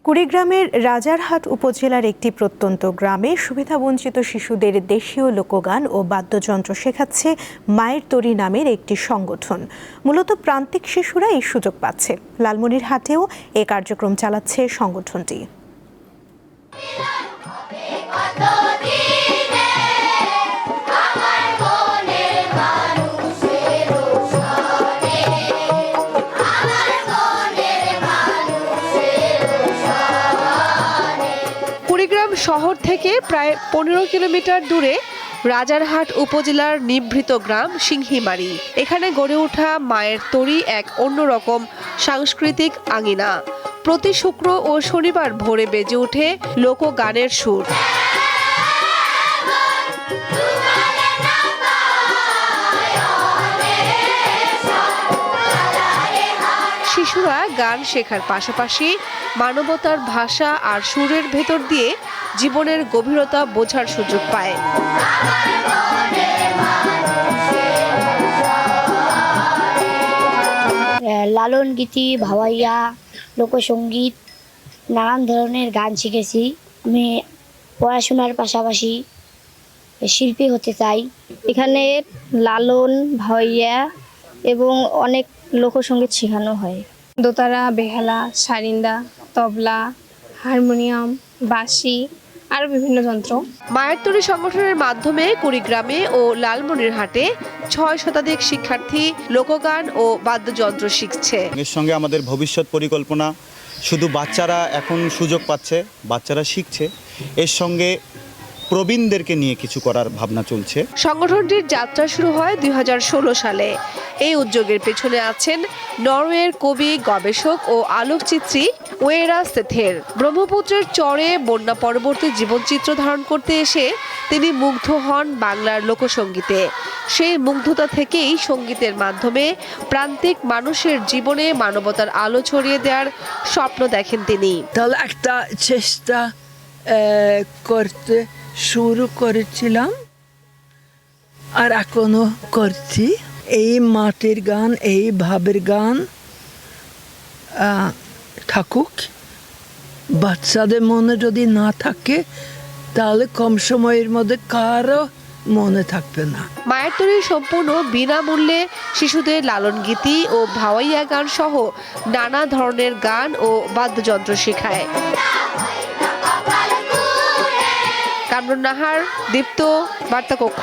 কুড়িগ্রামের রাজারহাট উপজেলার একটি প্রত্যন্ত গ্রামে সুবিধাবঞ্চিত শিশুদের দেশীয় লোকগান ও বাদ্যযন্ত্র শেখাচ্ছে মায়ের তরী নামের একটি সংগঠন। মূলত প্রান্তিক শিশুরা এই সুযোগ পাচ্ছে। লালমনিরহাটেও এ কার্যক্রম চালাচ্ছে সংগঠনটি। কুড়িগ্রাম শহর থেকে প্রায় 15 কিলোমিটার দূরে রাজারহাট উপজেলার নিভৃত গ্রাম সিংহিমারি। এখানে গড়ে ওঠা মায়ের তরী এক অন্যরকম সাংস্কৃতিক আঙিনা। প্রতি শুক্র ও শনিবার ভোরে বেজে ওঠে লোকগানের সুর। শিশুরা গান শেখার পাশাপাশি মানবতার ভাষা আর সুরের ভেতর দিয়ে জীবনের গভীরতা বোঝার সুযোগ পায়। লালন গীতি, ভাওয়াইয়া, লোকসঙ্গীত, নানান ধরনের গান শিখেছি। আমি পড়াশোনার পাশাপাশি শিল্পী হতে চাই। এখানে লালন, ভাওয়াইয়া এবং অনেক লোকসঙ্গীত শেখানো হয়। দোতারা, বেহালা, সারিন্দা, তবলা, হারমোনিয়াম, বাঁশি আরও বিভিন্ন যন্ত্র। মায়ের তরী সংগঠনের মাধ্যমে কুড়িগ্রামে ও লালমনিরহাটে 6 শতাধিক শিক্ষার্থী লোকগান ও বাদ্যযন্ত্র শিখছে। এর সঙ্গে আমাদের ভবিষ্যৎ পরিকল্পনা, শুধু বাচ্চারা এখন সুযোগ পাচ্ছে, বাচ্চারা শিখছে, এর সঙ্গে প্রবীণদেরকে নিয়ে কিছু করার ভাবনা চলছে। সংগঠনটির যাত্রা শুরু হয় 2016 সালে। এই উদ্যোগের পেছনে আছেন নরওয়ের কবি, গবেষক ও আলোকচিত্রী ওয়েরা সেথের। ব্রহ্মপুত্রের চরে বন্যা পরবর্তী জীবনচিত্র ধারণ করতে এসে তিনি মুগ্ধ হন বাংলার লোকসঙ্গীতে। সেই মুগ্ধতা থেকেই সঙ্গীতের মাধ্যমে প্রান্তিক মানুষের জীবনে মানবতার আলো ছড়িয়ে দেওয়ার স্বপ্ন দেখেন তিনি। তাহলে একটা চেষ্টা করতে শুরু করেছিলাম আর এখনো করছি। এই মাটির গান, এই ভাবের গান থাকুক। বাচ্চাদের মনে যদি না থাকে তাহলে কম সময়ের মধ্যে কারো মনে থাকবে না। মায়ের তরী সম্পূর্ণ বিনামূল্যে শিশুদের লালন গীতি ও ভাওয়াইয়া গান সহ নানা ধরনের গান ও বাদ্যযন্ত্র শেখায়। কামরুন নাহার, দীপ্ত, বার্তা কক্ষ।